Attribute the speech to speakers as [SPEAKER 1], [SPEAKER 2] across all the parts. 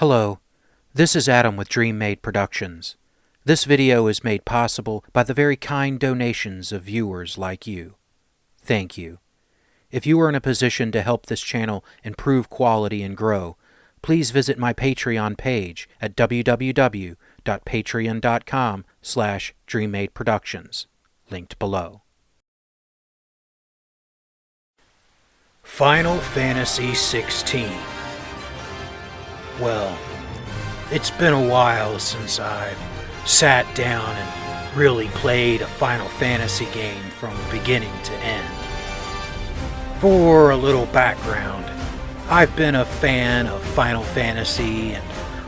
[SPEAKER 1] Hello, this is Adam with DreamMade Productions. This video is made possible by the very kind donations of viewers like you. Thank you. If you are in a position to help this channel improve quality and grow, please visit my Patreon page at www.patreon.com/DreamMadeProductions, linked below. Final Fantasy 16. Well, it's been a while since I've sat down and really played a Final Fantasy game from beginning to end. For a little background, I've been a fan of Final Fantasy and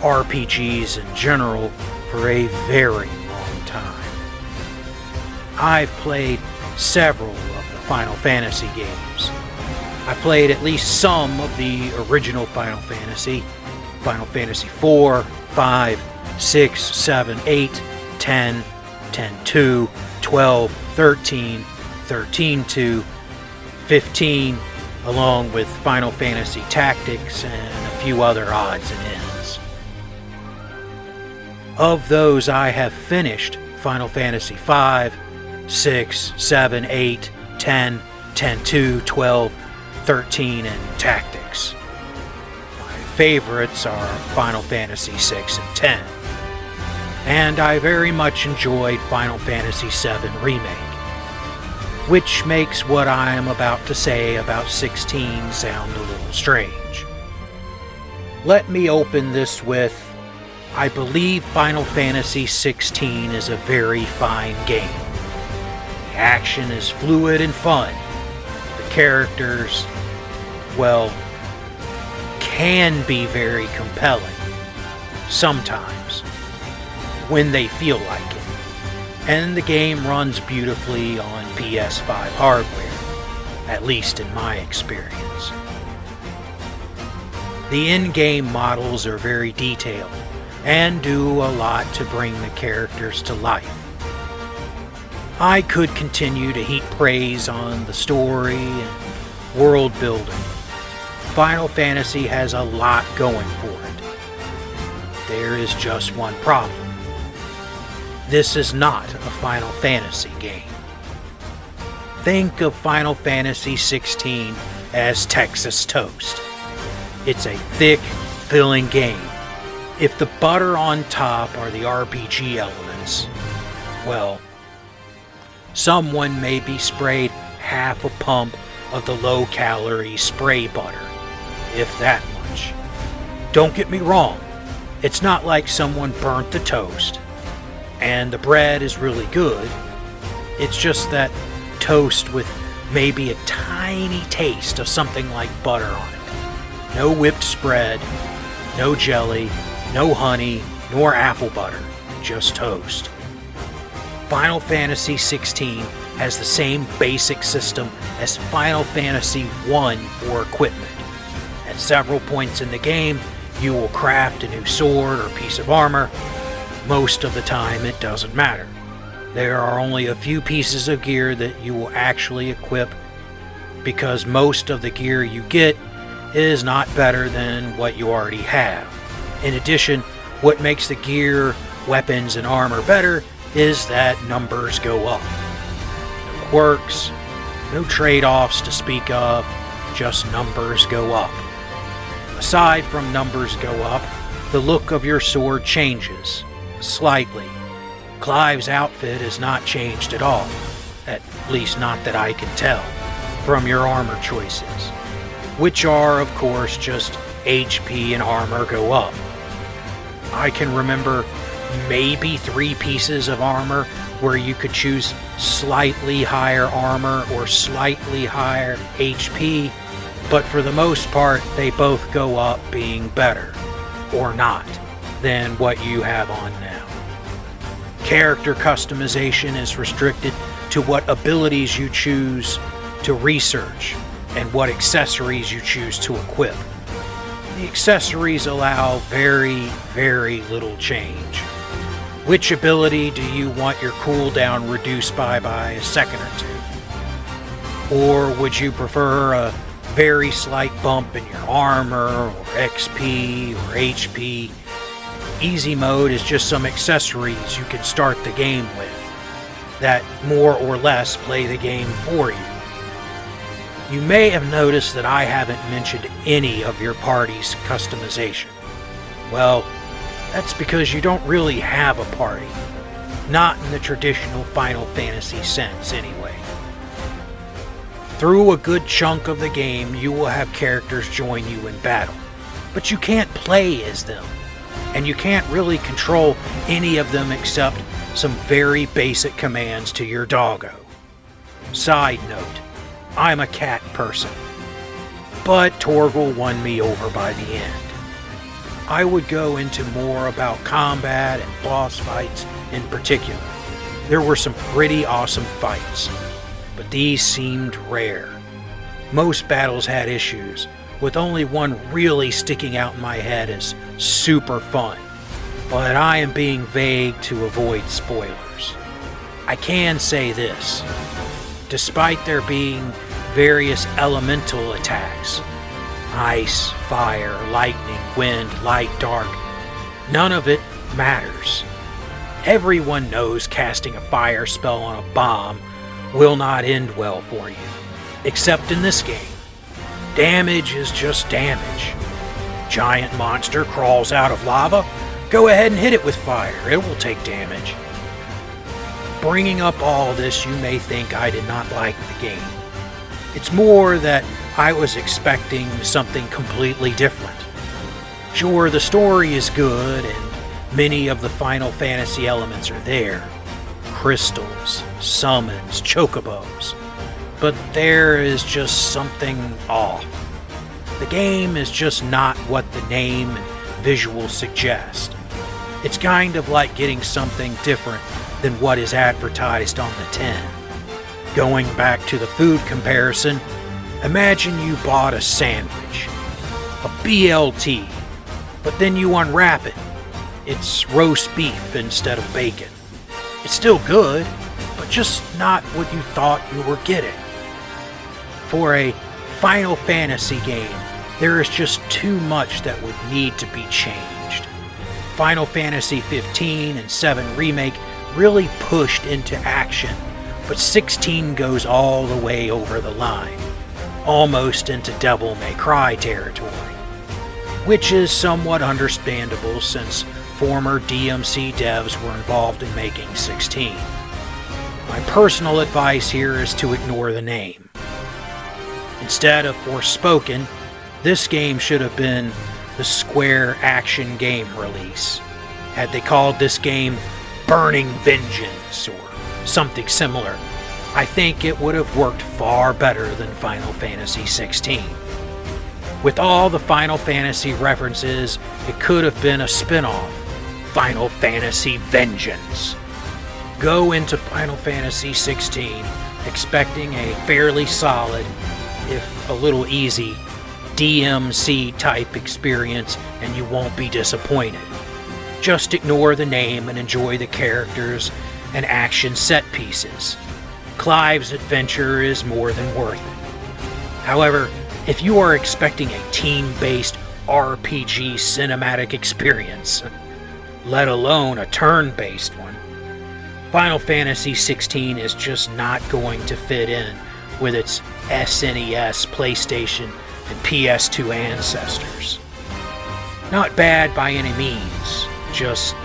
[SPEAKER 1] RPGs in general for a very long time. I've played several of the Final Fantasy games. I played at least some of the original Final Fantasy 4, 5, 6, 7, 8, 10, 10-2, 12, 13, 13-2, 15, along with Final Fantasy Tactics and a few other odds and ends. Of those, I have finished Final Fantasy 5, 6, 7, 8, 10, 10-2, 12, 13, and Tactics. Favorites are Final Fantasy 6 and 10, and I very much enjoyed Final Fantasy 7 Remake, which makes what I am about to say about 16 sound a little strange. Let me open this with, I believe Final Fantasy 16 is a very fine game. The action is fluid and fun. The characters, well, can be very compelling, sometimes, when they feel like it, and the game runs beautifully on PS5 hardware, at least in my experience. The in-game models are very detailed, and do a lot to bring the characters to life. I could continue to heap praise on the story and world building. Final Fantasy has a lot going for it. There is just one problem. This is not a Final Fantasy game. Think of Final Fantasy 16 as Texas toast. It's a thick, filling game. If the butter on top are the RPG elements, well, someone maybe sprayed half a pump of the low-calorie spray butter, if that much. Don't get me wrong, it's not like someone burnt the toast, and the bread is really good. It's just that toast with maybe a tiny taste of something like butter on it. No whipped spread, no jelly, no honey, nor apple butter, just toast. Final Fantasy 16 has the same basic system as Final Fantasy 1 for equipment. At several points in the game, you will craft a new sword or piece of armor. Most of the time, it doesn't matter. There are only a few pieces of gear that you will actually equip, because most of the gear you get is not better than what you already have. In addition, what makes the gear, weapons, and armor better is that numbers go up. No quirks, no trade-offs to speak of, just numbers go up. Aside from numbers go up, the look of your sword changes, slightly. Clive's outfit is not changed at all, at least not that I can tell, from your armor choices, which are, of course, just HP and armor go up. I can remember maybe 3 pieces of armor where you could choose slightly higher armor or slightly higher HP, but for the most part, they both go up being better, or not, than what you have on now. Character customization is restricted to what abilities you choose to research and what accessories you choose to equip. The accessories allow very, very little change. Which ability do you want your cooldown reduced by a second or two? Or would you prefer a very slight bump in your armor or XP or HP. Easy mode is just some accessories you can start the game with that more or less play the game for you. You may have noticed that I haven't mentioned any of your party's customization. Well, that's because you don't really have a party. Not in the traditional Final Fantasy sense, anyway. Through a good chunk of the game, you will have characters join you in battle, but you can't play as them, and you can't really control any of them except some very basic commands to your doggo. Side note, I'm a cat person, but Torgal won me over by the end. I would go into more about combat and boss fights in particular. There were some pretty awesome fights, but these seemed rare. Most battles had issues, with only one really sticking out in my head as super fun, but I am being vague to avoid spoilers. I can say this: despite there being various elemental attacks, ice, fire, lightning, wind, light, dark, none of it matters. Everyone knows casting a fire spell on a bomb will not end well for you, except in this game. Damage is just damage. Giant monster crawls out of lava, go ahead and hit it with fire, it will take damage. Bringing up all this, you may think I did not like the game. It's more that I was expecting something completely different. Sure, the story is good, and many of the Final Fantasy elements are there. Crystals, summons, chocobos. But there is just something off. The game is just not what the name and visuals suggest. It's kind of like getting something different than what is advertised on the tin. Going back to the food comparison, imagine you bought a sandwich, a BLT, but then you unwrap it. It's roast beef instead of bacon. It's still good, but just not what you thought you were getting. For a Final Fantasy game, there is just too much that would need to be changed. Final Fantasy 15 and 7 Remake really pushed into action, but 16 goes all the way over the line, almost into Devil May Cry territory, which is somewhat understandable since former DMC devs were involved in making 16. My personal advice here is to ignore the name. Instead of Forspoken, this game should have been the Square Action Game release. Had they called this game Burning Vengeance or something similar, I think it would have worked far better than Final Fantasy 16. With all the Final Fantasy references, it could have been a spin-off, Final Fantasy Vengeance. Go into Final Fantasy 16 expecting a fairly solid, if a little easy, DMC type experience and you won't be disappointed. Just ignore the name and enjoy the characters and action set pieces. Clive's adventure is more than worth it. However, if you are expecting a team-based RPG cinematic experience, let alone a turn-based one, Final Fantasy XVI is just not going to fit in with its SNES, PlayStation, and PS2 ancestors. Not bad by any means, just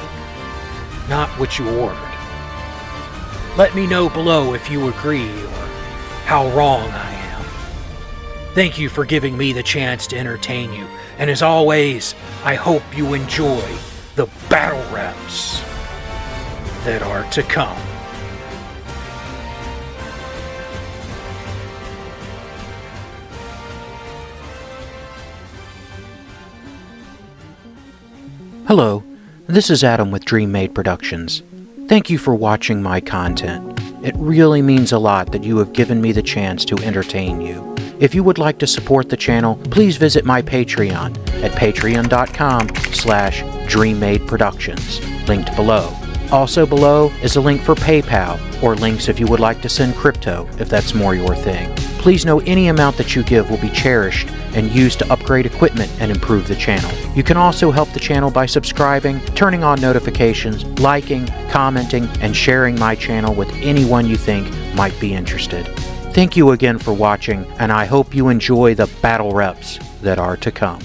[SPEAKER 1] not what you ordered. Let me know below if you agree or how wrong I am. Thank you for giving me the chance to entertain you, and as always, I hope you enjoy the battle reps that are to come. Hello, this is Adam with Dream Made Productions. Thank you for watching my content. It really means a lot that you have given me the chance to entertain you. If you would like to support the channel, please visit my Patreon at patreon.com/DreamMadeProductions, linked below. Also below is a link for PayPal, or links if you would like to send crypto, if that's more your thing. Please know any amount that you give will be cherished and used to upgrade equipment and improve the channel. You can also help the channel by subscribing, turning on notifications, liking, commenting, and sharing my channel with anyone you think might be interested. Thank you again for watching, and I hope you enjoy the battle reps that are to come.